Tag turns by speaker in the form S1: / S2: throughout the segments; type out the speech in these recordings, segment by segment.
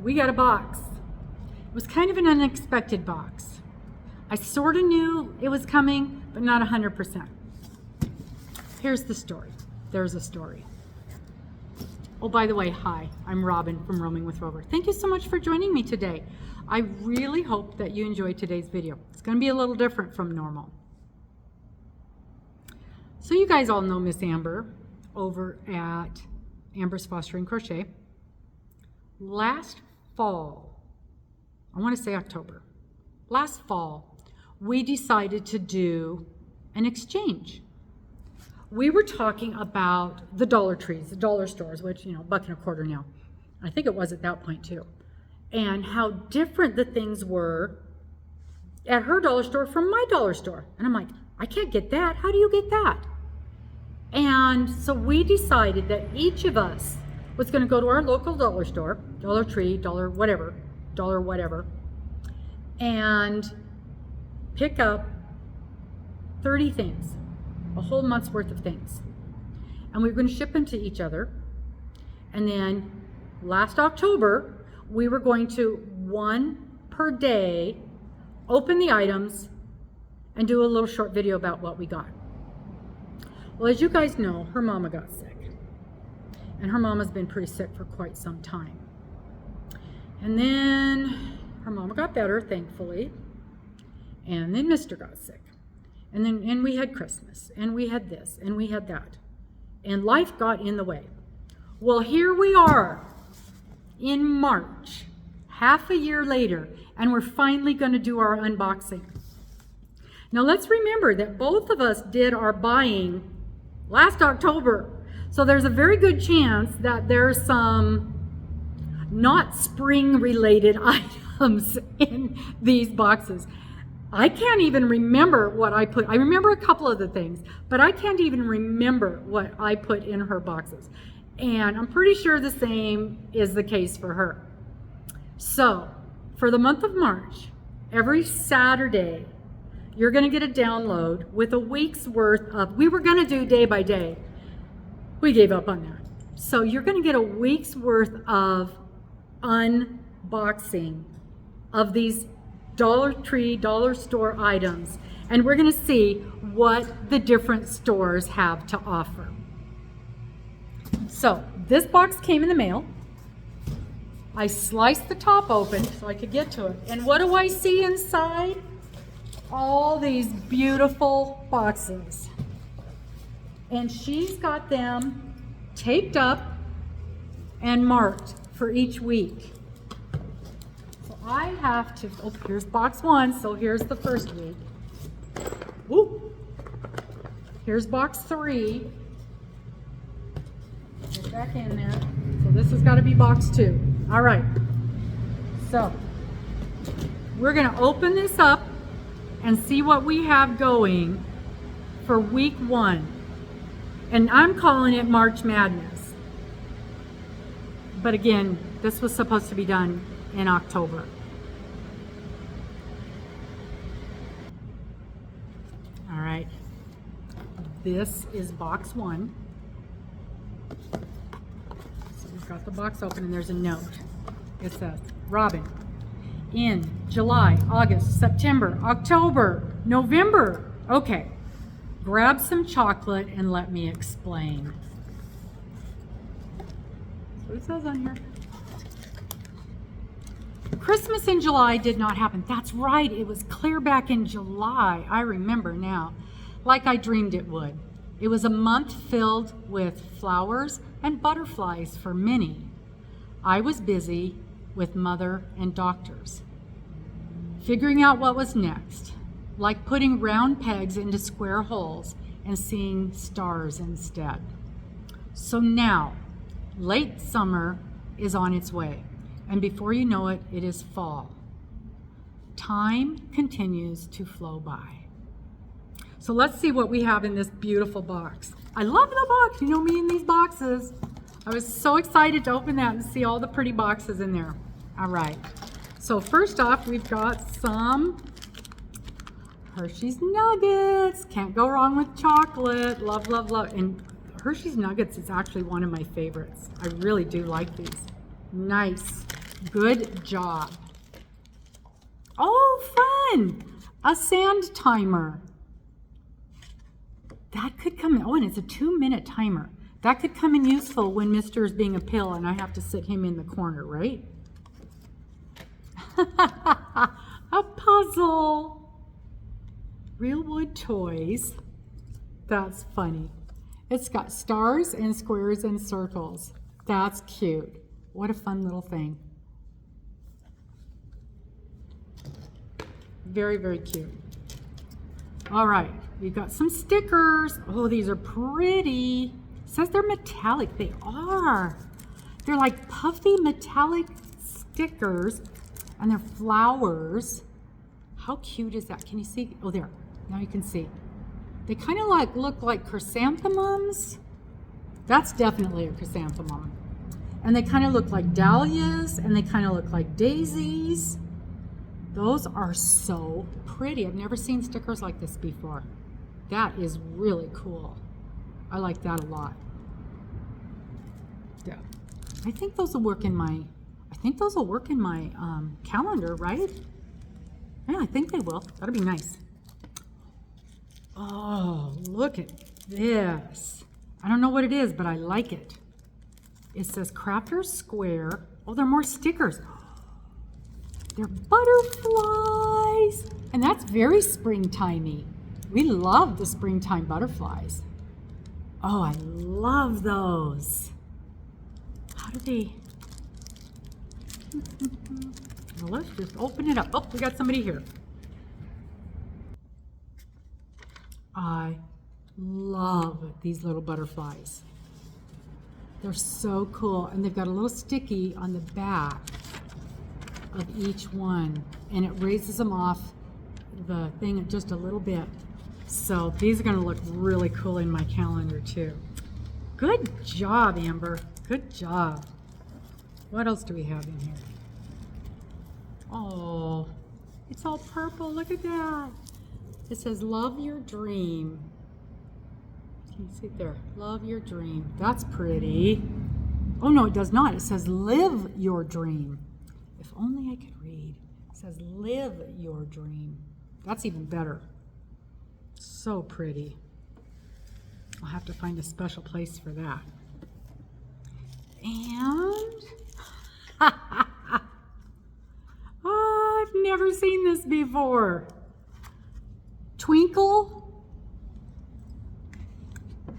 S1: we got a box. It was kind of an unexpected box. I sort of knew it was coming, but not 100%. Here's the story. There's a story. Oh, by the way, hi, I'm Robin from Roaming with Rover. Thank you so much for joining me today. I really hope that you enjoyed today's video. It's going to be a little different from normal. So you guys all know Miss Amber over at Amber's Fostering Crochet. Last fall, I want to say October, last fall, we decided to do an exchange. We were talking about the Dollar Trees, the dollar stores, which, you know, $1.25 now. I think it was at that point too. And how different the things were at her dollar store from my dollar store. And I'm like, I can't get that. How do you get that? And so we decided that each of us was going to go to our local dollar store, Dollar Tree, dollar whatever, and pick up 30 things, a whole month's worth of things. And we were going to ship them to each other. And then last October, we were going to, one per day, open the items and do a little short video about what we got. Well, as you guys know, her mama got sick. And her mama's been pretty sick for quite some time. And then her mama got better, thankfully. And then Mr. got sick. And we had Christmas, and we had this, and we had that. And life got in the way. Well, here we are in March, half a year later, and we're finally going to do our unboxing. Now let's remember that both of us did our buying last October. So there's a very good chance that there's some not spring related items in these boxes. I can't even remember what I put. I remember a couple of the things, but I can't even remember what I put in her boxes. And I'm pretty sure the same is the case for her. So for the month of March, every Saturday, you're going to get a download with a week's worth of, we were going to do day by day. We gave up on that. So you're going to get a week's worth of unboxing of these Dollar Tree, dollar store items. And we're going to see what the different stores have to offer. So this box came in the mail. I sliced the top open so I could get to it. And what do I see inside? All these beautiful boxes. And she's got them taped up and marked for each week. So I have to, oh, here's box one, so here's the first week. Ooh. Here's box 3. Get back in there. So this has got to be box 2. All right. So we're going to open this up and see what we have going for week 1. And I'm calling it March Madness. But again, this was supposed to be done in October. All right. This is box 1. So we've got the box open and there's a note. It says, Robin, in July, August, September, October, November. Okay. Grab some chocolate and let me explain. That's what it says on here. Christmas in July did not happen. That's right. It was clear back in July. I remember now. Like I dreamed it would. It was a month filled with flowers and butterflies for many. I was busy with mother and doctors, figuring out what was next. Like putting round pegs into square holes and seeing stars instead. So now, late summer is on its way, and before you know it, it is fall. Time continues to flow by. So let's see what we have in this beautiful box. I love the box, you know me and these boxes. I was so excited to open that and see all the pretty boxes in there. All right, so first off, we've got some Hershey's Nuggets. Can't go wrong with chocolate. Love, love, love. And Hershey's Nuggets is actually one of my favorites. I really do like these. Nice. Good job. Oh, fun! A sand timer. That could come in, oh, and it's a 2-minute timer. That could come in useful when Mr. is being a pill and I have to sit him in the corner, right? A puzzle. Real wood toys. That's funny. It's got stars and squares and circles. That's cute. What a fun little thing. Very, very cute. All right, we've got some stickers. Oh, these are pretty. It says they're metallic. They are. They're like puffy metallic stickers, and they're flowers. How cute is that? Can you see? Oh, there. Now you can see. They kind of like look like chrysanthemums. That's definitely a chrysanthemum. And they kind of look like dahlias, and they kind of look like daisies. Those are so pretty. I've never seen stickers like this before. That is really cool. I like that a lot. Yeah. I think those will work in my, calendar, right? Yeah, I think they will. That'll be nice. Oh, look at this. I don't know what it is, but I like it. It says Crafter's Square. Oh, there are more stickers. They're butterflies. And that's very springtimey. We love the springtime butterflies. Oh, I love those. How do they? Well, let's just open it up. Oh, we got somebody here. I love these little butterflies. They're so cool. And they've got a little sticky on the back of each one. And it raises them off the thing just a little bit. So these are going to look really cool in my calendar too. Good job, Amber. Good job. What else do we have in here? Oh, it's all purple. Look at that. It says, love your dream. Can you see it there? Love your dream. That's pretty. Oh, no, it does not. It says, live your dream. If only I could read. It says, live your dream. That's even better. So pretty. I'll have to find a special place for that. And oh, I've never seen this before. Twinkle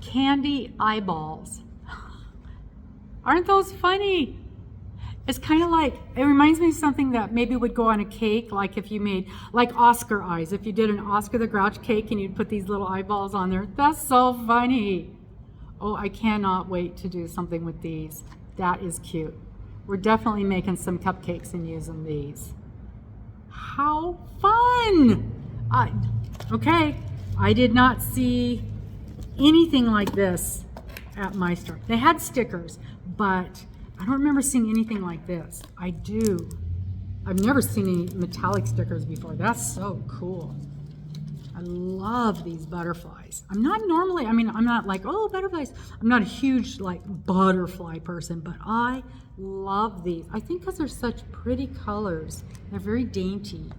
S1: candy eyeballs. Aren't those funny? It's kind of like, it reminds me of something that maybe would go on a cake, like if you made, like Oscar eyes. If you did an Oscar the Grouch cake and you'd put these little eyeballs on there. That's so funny. Oh, I cannot wait to do something with these. That is cute. We're definitely making some cupcakes and using these. How fun! Okay, I did not see anything like this at my store. They had stickers, but I don't remember seeing anything like this. I do. I've never seen any metallic stickers before. That's so cool. I love these butterflies. I'm not normally, I'm not like, oh, butterflies. I'm not a huge like butterfly person, but I love these. I think because they're such pretty colors. They're very dainty.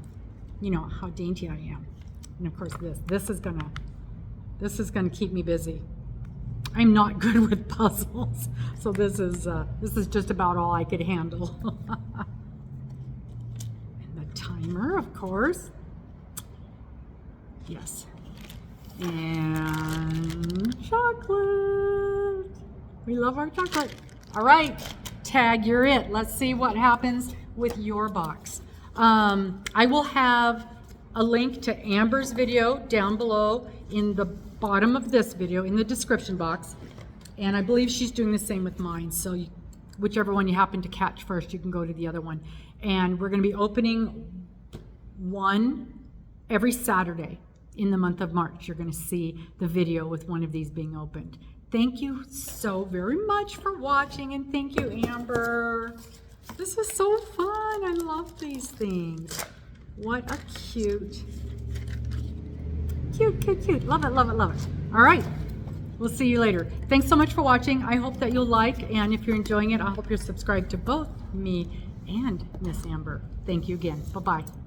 S1: You know how dainty I am. And of course this is gonna keep me busy. I'm not good with puzzles, so this is just about all I could handle. And the timer, of course. Yes. And chocolate. We love our chocolate. All right, Tag, you're it. Let's see what happens with your box. I will have a link to Amber's video down below in the bottom of this video in the description box, and I believe she's doing the same with mine, so whichever one you happen to catch first, you can go to the other one. And we're going to be opening one every Saturday in the month of March. You're going to see the video with one of these being opened. Thank you so very much for watching, and thank you, Amber. This was so fun. I love these things. What a cute. Cute. Love it. All right. We'll see you later. Thanks so much for watching. I hope that you'll like, and if you're enjoying it, I hope you're subscribed to both me and Miss Amber. Thank you again. Bye-bye.